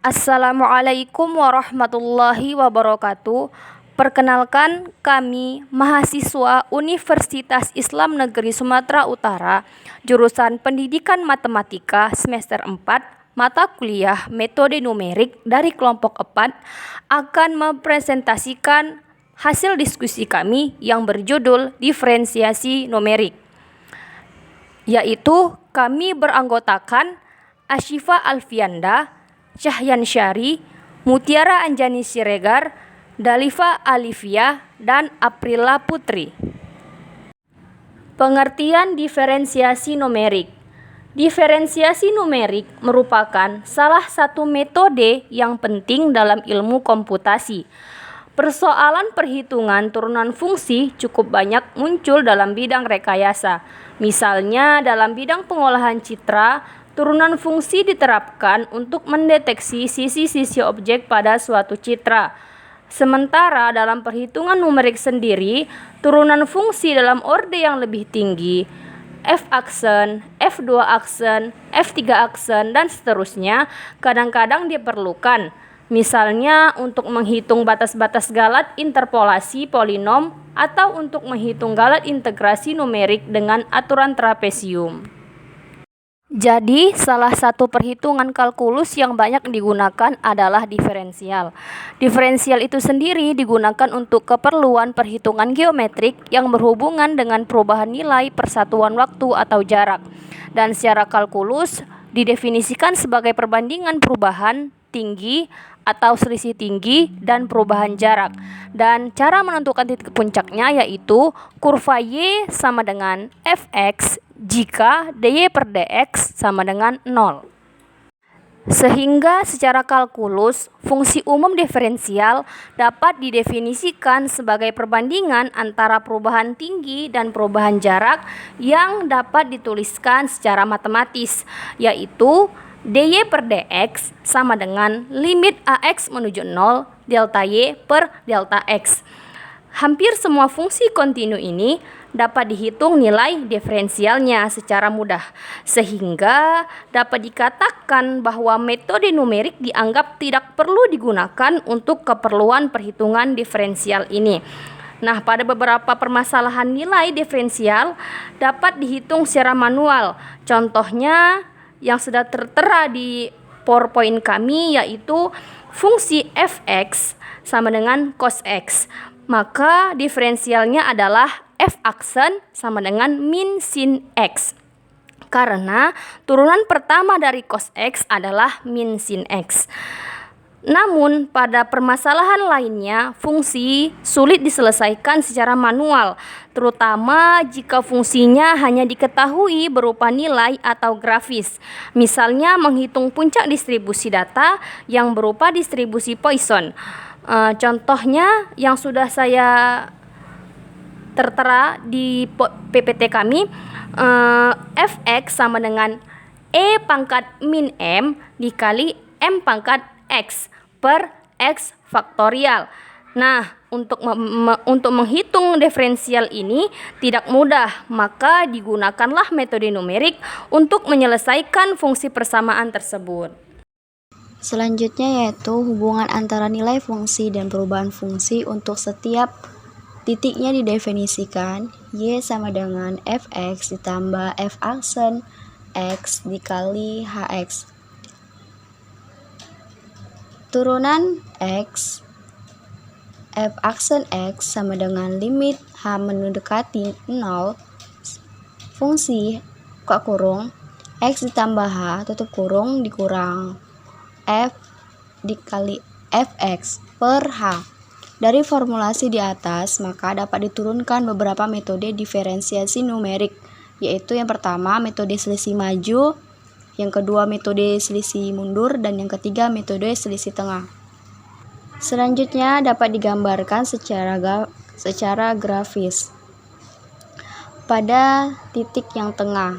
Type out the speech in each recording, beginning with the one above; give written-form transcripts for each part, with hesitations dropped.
Assalamualaikum warahmatullahi wabarakatuh. Perkenalkan, kami mahasiswa Universitas Islam Negeri Sumatera Utara, jurusan Pendidikan Matematika semester 4, mata kuliah Metode Numerik dari kelompok 4, akan mempresentasikan hasil diskusi kami yang berjudul Diferensiasi Numerik, yaitu kami beranggotakan Asyifa Alfianda, Cahyan Syari, Mutiara Anjani Siregar, Dalifa Alifia, dan Aprila Putri. Pengertian diferensiasi numerik. Diferensiasi numerik merupakan salah satu metode yang penting dalam ilmu komputasi. Persoalan perhitungan turunan fungsi cukup banyak muncul dalam bidang rekayasa. Misalnya dalam bidang pengolahan citra, turunan fungsi diterapkan untuk mendeteksi sisi-sisi objek pada suatu citra. Sementara dalam perhitungan numerik sendiri, turunan fungsi dalam orde yang lebih tinggi, F-aksen, F2 aksen, F3 aksen, dan seterusnya, kadang-kadang diperlukan. Misalnya untuk menghitung batas-batas galat interpolasi polinom atau untuk menghitung galat integrasi numerik dengan aturan trapesium. Jadi, salah satu perhitungan kalkulus yang banyak digunakan adalah diferensial. Diferensial itu sendiri digunakan untuk keperluan perhitungan geometrik yang berhubungan dengan perubahan nilai persatuan waktu atau jarak. Dan secara kalkulus didefinisikan sebagai perbandingan perubahan tinggi atau selisih tinggi dan perubahan jarak. Dan cara menentukan titik puncaknya yaitu kurva Y sama dengan Fx jika dy per dx sama dengan 0. Sehingga secara kalkulus, fungsi umum diferensial dapat didefinisikan sebagai perbandingan antara perubahan tinggi dan perubahan jarak yang dapat dituliskan secara matematis, yaitu dy per dx sama dengan limit ax menuju 0 delta y per delta x. Hampir semua fungsi kontinu ini dapat dihitung nilai diferensialnya secara mudah, sehingga dapat dikatakan bahwa metode numerik dianggap tidak perlu digunakan untuk keperluan perhitungan diferensial ini. Nah, pada beberapa permasalahan nilai diferensial dapat dihitung secara manual. Contohnya yang sudah tertera di PowerPoint kami yaitu fungsi fx sama dengan cos x. Maka diferensialnya adalah f-aksen sama dengan min sin x. Karena turunan pertama dari cos x adalah min sin x. Namun pada permasalahan lainnya, fungsi sulit diselesaikan secara manual, terutama jika fungsinya hanya diketahui berupa nilai atau grafis. Misalnya menghitung puncak distribusi data yang berupa distribusi Poisson. Contohnya yang sudah saya tertera di PPT kami, fx sama dengan e pangkat min m dikali m pangkat x per x faktorial. Nah, untuk menghitung diferensial ini tidak mudah, maka digunakanlah metode numerik untuk menyelesaikan fungsi persamaan tersebut. Selanjutnya yaitu hubungan antara nilai fungsi dan perubahan fungsi untuk setiap titiknya didefinisikan. Y sama dengan fx ditambah f aksen x dikali hx. Turunan x f aksen x sama dengan limit h mendekati 0 fungsi kurung x ditambah h tutup kurung dikurang f dikali fx per h. Dari formulasi di atas, maka dapat diturunkan beberapa metode diferensiasi numerik, yaitu yang pertama metode selisih maju, yang kedua metode selisih mundur, dan yang ketiga metode selisih tengah. Selanjutnya dapat digambarkan secara grafis pada titik yang tengah,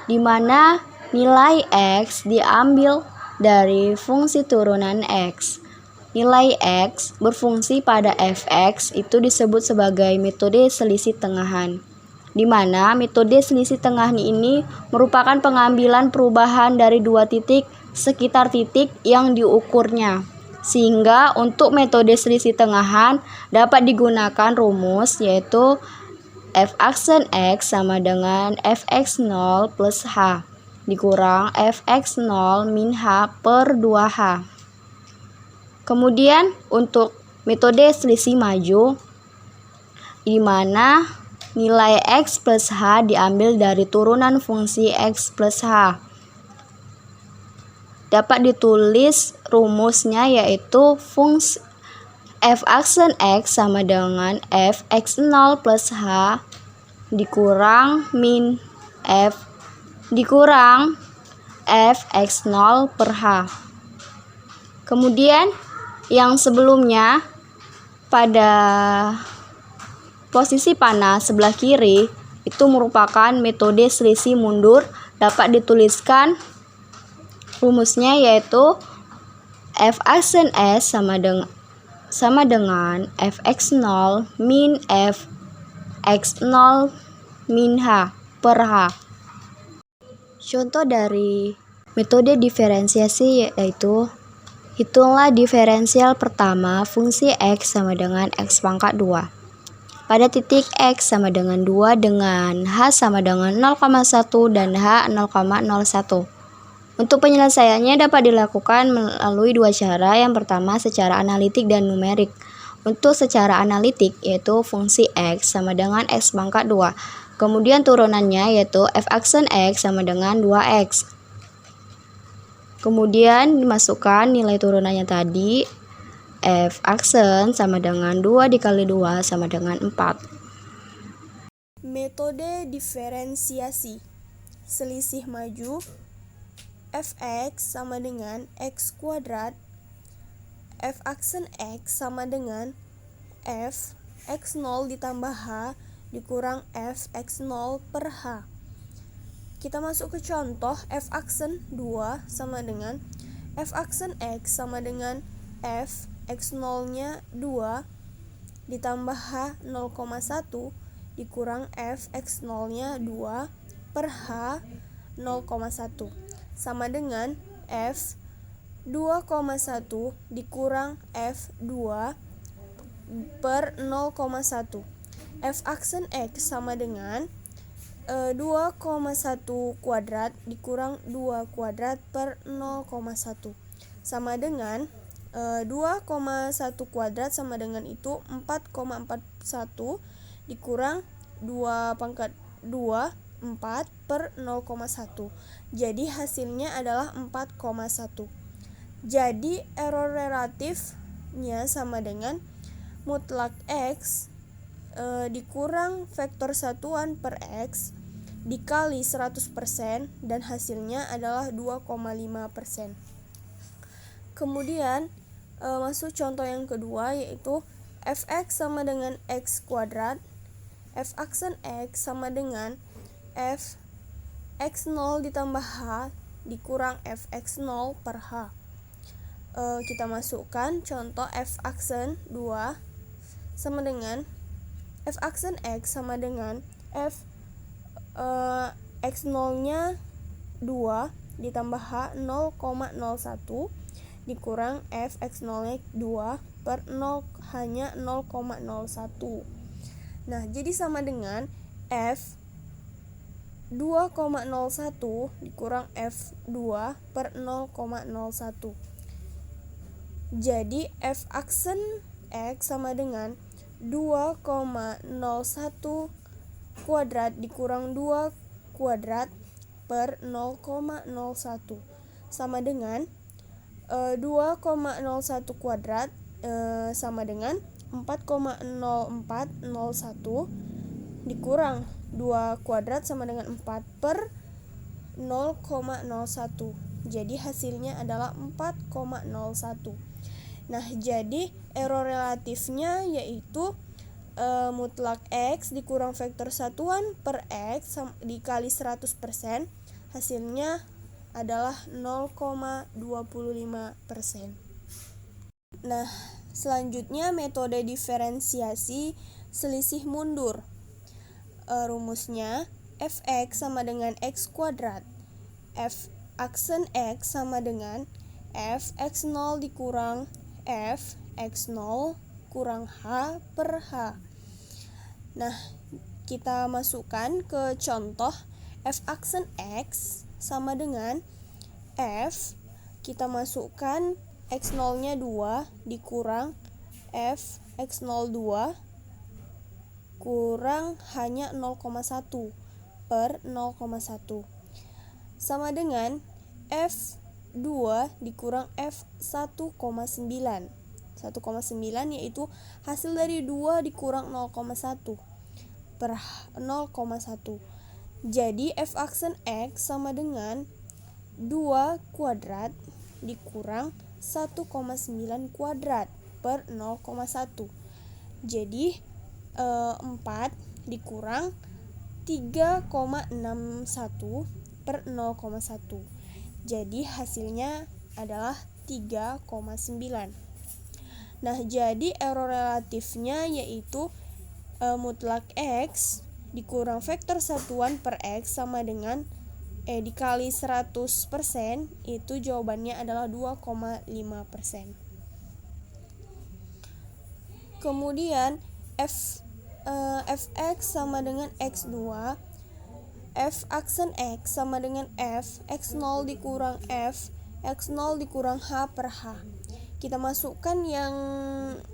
di mana nilai x diambil dari fungsi turunan x. Nilai x berfungsi pada fx itu disebut sebagai metode selisih tengahan. di mana metode selisih tengah ini merupakan pengambilan perubahan dari dua titik sekitar titik yang diukurnya. Sehingga untuk metode selisih tengahan dapat digunakan rumus yaitu f aksen x sama dengan fx0 plus h dikurang fx0 min h per 2h. Kemudian untuk metode selisih maju, di mana nilai x plus h diambil dari turunan fungsi x plus h. Dapat ditulis rumusnya yaitu fungsi f aksen x sama dengan fx0 plus h dikurang min f dikurang fx0 per h. Kemudian yang sebelumnya pada posisi panah sebelah kiri itu merupakan metode selisih mundur. Dapat dituliskan rumusnya yaitu f aksen s sama dengan fx0 min fx0 min h per h. Contoh dari metode diferensiasi yaitu hitunglah diferensial pertama fungsi x sama dengan x pangkat 2. Pada titik x sama dengan 2 dengan h sama dengan 0,1 dan h 0,01. Untuk penyelesaiannya dapat dilakukan melalui dua cara. Yang pertama secara analitik dan numerik. Untuk secara analitik yaitu fungsi x sama dengan x pangkat 2. Kemudian turunannya yaitu f aksen x sama dengan 2x. Kemudian dimasukkan nilai turunannya tadi. F aksen sama dengan 2 dikali 2 sama dengan 4. Metode diferensiasi selisih maju, fx sama dengan x kuadrat, f aksen x sama dengan f x0 ditambah h dikurang f x0 per h. Kita masuk ke contoh. F aksen 2 sama dengan f aksen x sama dengan f x0 nya 2 ditambah h 0,1 dikurang f x0 nya 2 per h 0,1 sama dengan f 2,1 dikurang f 2 per 0,1. F aksen x sama dengan 2,1 kuadrat dikurang 2 kuadrat per 0,1 sama dengan 2,1 kuadrat sama dengan itu 4,41 dikurang 2 pangkat 2 4 per 0,1. Jadi hasilnya adalah 4,1. Jadi error relatifnya sama dengan mutlak x dikurang vektor satuan per x dikali 100% dan hasilnya adalah 2,5%. Kemudian masuk contoh yang kedua yaitu fx sama dengan x kuadrat, f aksen x sama dengan f x0 ditambah h dikurang f x0 per h. Kita masukkan contoh f aksen 2 sama dengan f aksen x sama dengan f x0 nya 2 ditambah h 0,01 dikurang f x0 nya 2 per 0 hanya 0,01. Nah, jadi sama dengan f 2,01 dikurang f 2 per 0,01. Jadi f aksen x sama dengan 2,01 kuadrat dikurang 2 kuadrat per 0,01 sama dengan 2,01 kuadrat sama dengan 4,0401 dikurang 2 kuadrat sama dengan 4 per 0,01. Jadi hasilnya adalah 4,01. Nah, jadi error relatifnya yaitu mutlak x dikurang vektor satuan per x dikali 100%, hasilnya adalah 0,25%. Nah, selanjutnya metode diferensiasi selisih mundur. rumusnya fx sama dengan x kuadrat. F aksen x sama dengan fx0 dikurang fx0 kurang h per h. Nah, kita masukkan ke contoh f aksen x sama dengan f, kita masukkan x0 nya 2 dikurang f x02 kurang hanya 0,1 per 0,1 sama dengan f2 dikurang f1,9. 1,9 yaitu hasil dari 2 dikurang 0,1 per 0,1. Jadi f aksen x sama dengan 2 kuadrat dikurang 1,9 kuadrat per 0,1. Jadi 4 dikurang 3,61 per 0,1. Jadi hasilnya adalah 3,9. Nah, jadi error relatifnya yaitu mutlak x dikurang vektor satuan per x sama dengan dikali 100%, itu jawabannya adalah 2,5%. Kemudian fx sama dengan x2, f aksen x sama dengan f x0 dikurang f x0 dikurang h per h. Kita masukkan yang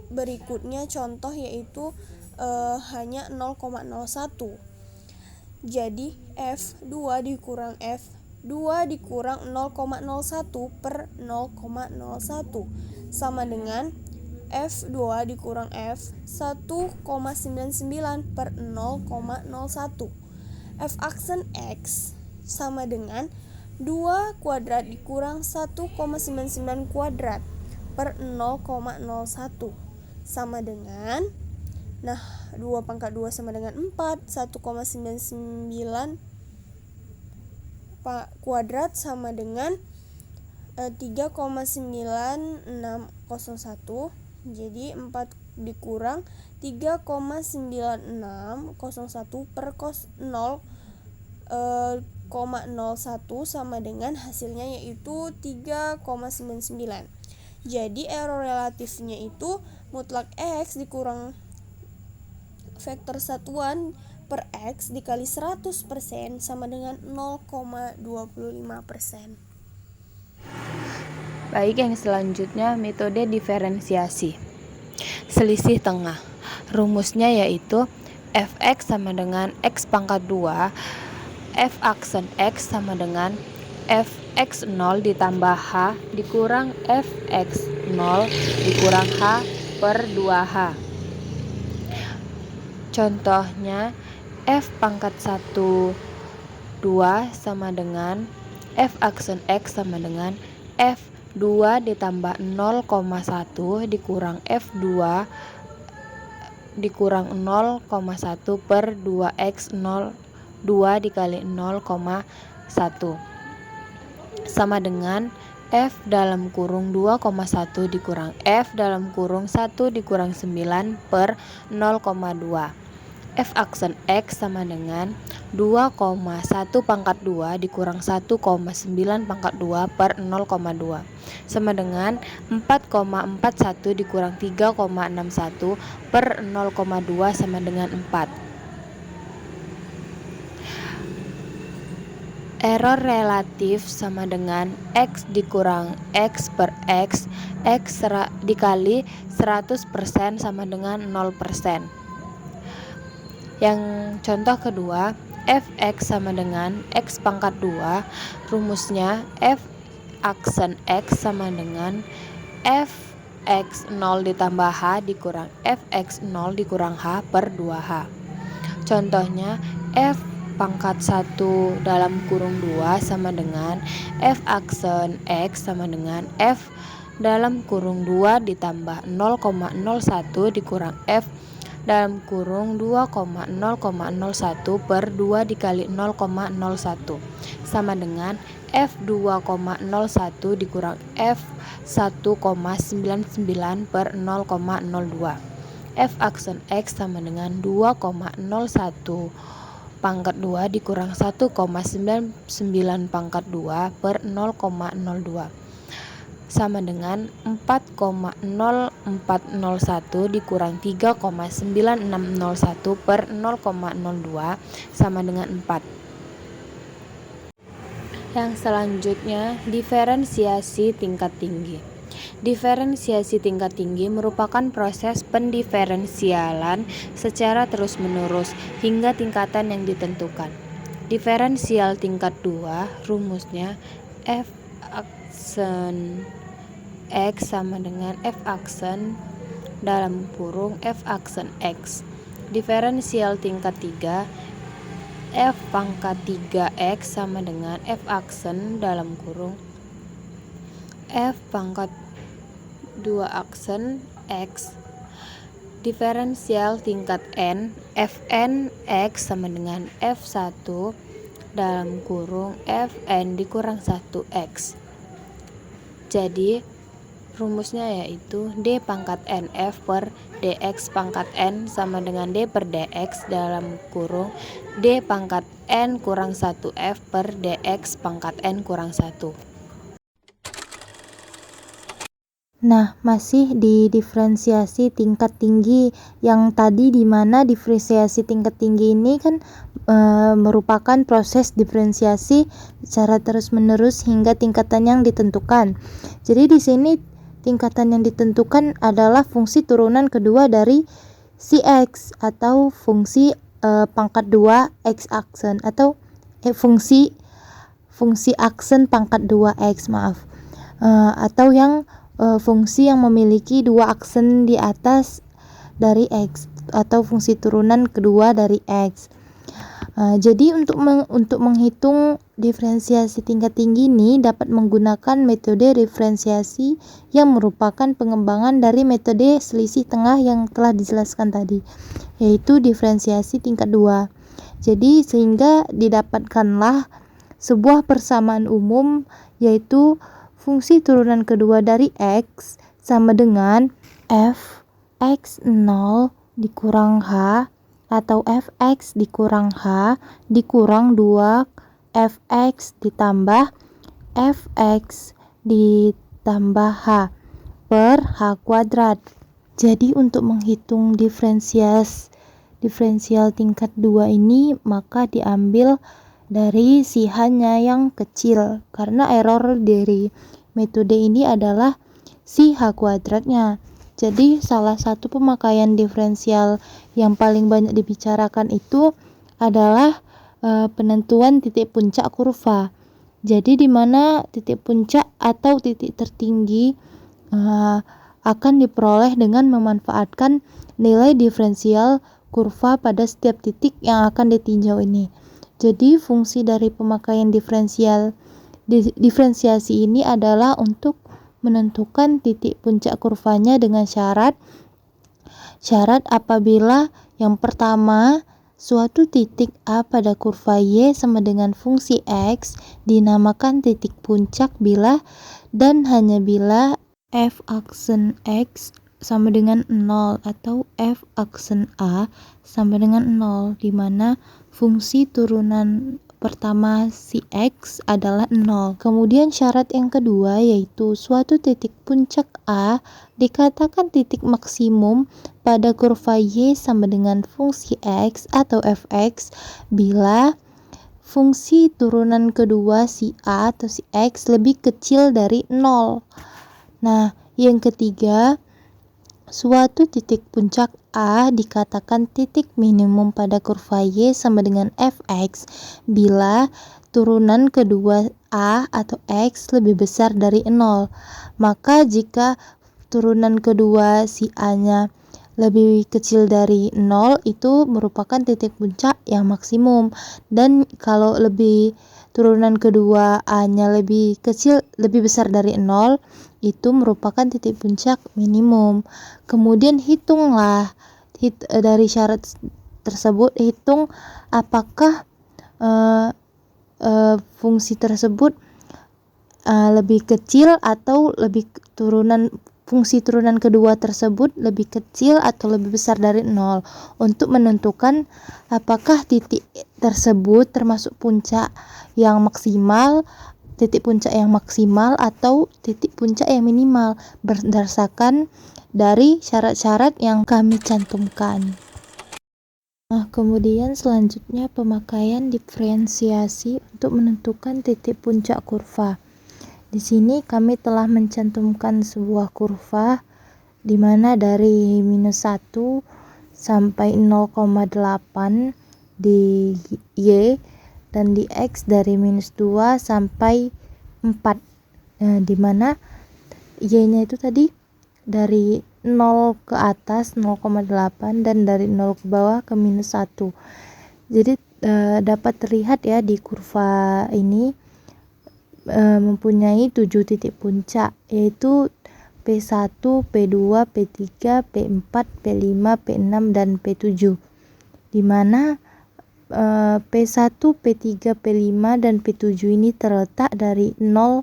berikutnya contoh yaitu hanya 0,01. Jadi f2 dikurang f2 dikurang 0,01 per 0,01 sama dengan f2 dikurang f 1,99 per 0,01. F aksen x sama dengan 2 kuadrat dikurang 1,99 kuadrat per 0,01 sama dengan, nah 2 pangkat 2 sama dengan 4, 1,99 kuadrat sama dengan 3,9601. Jadi 4 dikurang 3,9601 per 0,01 sama dengan hasilnya yaitu 3,99. Jadi error relatifnya itu mutlak x dikurang vektor satuan per x dikali 100% sama dengan 0,25%. Baik, yang selanjutnya metode diferensiasi. Selisih tengah. Rumusnya yaitu fx sama dengan x pangkat 2, f aksen x sama dengan fx0 ditambah h dikurang fx0 dikurang h per 2h. Contohnya f pangkat 1 2 sama dengan f aksen x sama dengan f2 ditambah 0,1 dikurang f2 dikurang 0,1 per 2x0 2 dikali 0,1 sama dengan f dalam kurung 2,1 dikurang f dalam kurung 1 dikurang 9 per 0,2. F aksen x sama dengan 2,1 pangkat 2 dikurang 1,9 pangkat 2 per 0,2 sama dengan 4,41 dikurang 3,61 per 0,2 sama dengan 4. Error relatif sama dengan x dikurang x per x dikali 100% sama dengan 0%. Yang contoh kedua, fx sama dengan x pangkat 2, rumusnya f aksen x sama dengan fx0 ditambah h dikurang fx0 dikurang h per 2h. Contohnya f pangkat 1 dalam kurung 2 sama dengan f aksen x sama dengan f dalam kurung 2 ditambah 0,01 dikurang f dalam kurung 2,0,01 per 2 dikali 0,01 sama dengan f2,01 dikurang f1,99 per 0,02. F aksen x sama dengan 2,01 pangkat 2 dikurang 1,99 pangkat 2 per 0,02 sama dengan 4,0401 dikurang 3,9601 per 0,02 sama dengan 4. Yang selanjutnya, diferensiasi tingkat tinggi. Diferensiasi tingkat tinggi merupakan proses pendiferensialan secara terus-menerus hingga tingkatan yang ditentukan. Diferensial tingkat 2 rumusnya f aksen x sama dengan f aksen dalam kurung f aksen x. Diferensial tingkat 3 f pangkat 3x sama dengan f aksen dalam kurung f pangkat 2 aksen x. Diferensial tingkat n fn x sama dengan f1 dalam kurung fn dikurang 1x. Jadi rumusnya yaitu d pangkat nf per dx pangkat n sama dengan d per dx dalam kurung d pangkat n kurang 1f per dx pangkat n kurang 1. Nah, masih di diferensiasi tingkat tinggi yang tadi, di mana diferensiasi tingkat tinggi ini kan merupakan proses diferensiasi secara terus-menerus hingga tingkatan yang ditentukan. Jadi di sini tingkatan yang ditentukan adalah fungsi turunan kedua dari si x atau fungsi pangkat 2 x aksen atau fungsi aksen pangkat 2x, atau yang fungsi yang memiliki dua aksen di atas dari x atau fungsi turunan kedua dari x. Jadi untuk menghitung diferensiasi tingkat tinggi ini dapat menggunakan metode diferensiasi yang merupakan pengembangan dari metode selisih tengah yang telah dijelaskan tadi, yaitu diferensiasi tingkat 2. Jadi sehingga didapatkanlah sebuah persamaan umum, yaitu fungsi turunan kedua dari x sama dengan f x0 dikurang h atau fx dikurang h dikurang 2 fx ditambah fx ditambah h per h kuadrat. Jadi untuk menghitung diferensial tingkat 2 ini maka diambil dari si h-nya yang kecil, karena error dari metode ini adalah si h kuadratnya. Jadi salah satu pemakaian diferensial yang paling banyak dibicarakan itu adalah penentuan titik puncak kurva. Jadi di mana titik puncak atau titik tertinggi akan diperoleh dengan memanfaatkan nilai diferensial kurva pada setiap titik yang akan ditinjau ini. Jadi fungsi dari pemakaian diferensiasi ini adalah untuk menentukan titik puncak kurvanya dengan syarat apabila yang pertama, suatu titik A pada kurva Y sama dengan fungsi X dinamakan titik puncak bila dan hanya bila f aksen X sama dengan 0 atau f aksen A sama dengan 0, di mana fungsi turunan pertama si X adalah 0. Kemudian syarat yang kedua yaitu suatu titik puncak A dikatakan titik maksimum pada kurva Y sama dengan fungsi X atau fx bila fungsi turunan kedua si A atau si X lebih kecil dari 0. Nah, yang ketiga, suatu titik puncak A dikatakan titik minimum pada kurva Y sama dengan fx bila turunan kedua A atau X lebih besar dari 0. Maka jika turunan kedua si A-nya lebih kecil dari 0 itu merupakan titik puncak yang maksimum, dan kalau turunan kedua A-nya lebih besar dari 0 itu merupakan titik puncak minimum. Kemudian hitunglah dari syarat tersebut, hitung apakah fungsi tersebut lebih kecil atau fungsi turunan kedua tersebut lebih kecil atau lebih besar dari 0 untuk menentukan apakah titik tersebut termasuk puncak yang maksimal, titik puncak yang maksimal atau titik puncak yang minimal berdasarkan dari syarat-syarat yang kami cantumkan. Nah, kemudian selanjutnya pemakaian diferensiasi untuk menentukan titik puncak kurva. Di sini kami telah mencantumkan sebuah kurva di mana dari -1 sampai 0,8 di Y dan di X dari -2 sampai 4. Nah, di mana Y-nya itu tadi dari 0 ke atas 0,8 dan dari 0 ke bawah ke -1. Jadi dapat terlihat ya di kurva ini mempunyai 7 titik puncak, yaitu P1, P2, P3, P4, P5, P6 dan P7. Di mana P1, P3, P5 dan P7 ini terletak dari 0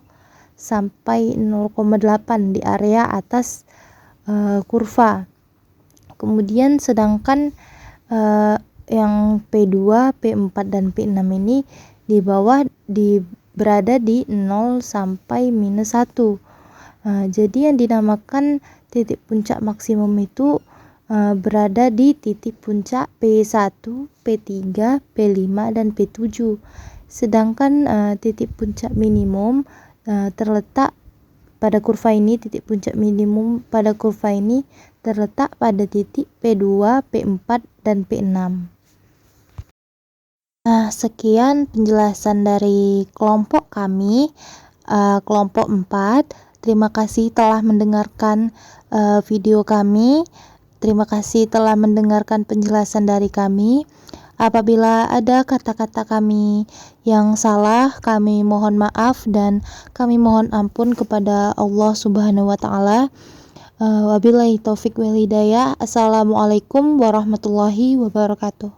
sampai 0,8 di area atas kurva. Kemudian sedangkan yang P2, P4 dan P6 ini di bawah berada di 0 sampai -1. Jadi yang dinamakan titik puncak maksimum itu berada di titik puncak P1, P3, P5 dan P7. Sedangkan titik puncak minimum terletak pada kurva ini, titik puncak minimum pada kurva ini terletak pada titik P2, P4 dan P6. Nah, sekian penjelasan dari kelompok kami, kelompok 4. Terima kasih telah mendengarkan video kami. Terima kasih telah mendengarkan penjelasan dari kami. Apabila ada kata-kata kami yang salah, kami mohon maaf dan kami mohon ampun kepada Allah Subhanahu wa taala. Wabillahi taufik wal hidayah. Assalamualaikum warahmatullahi wabarakatuh.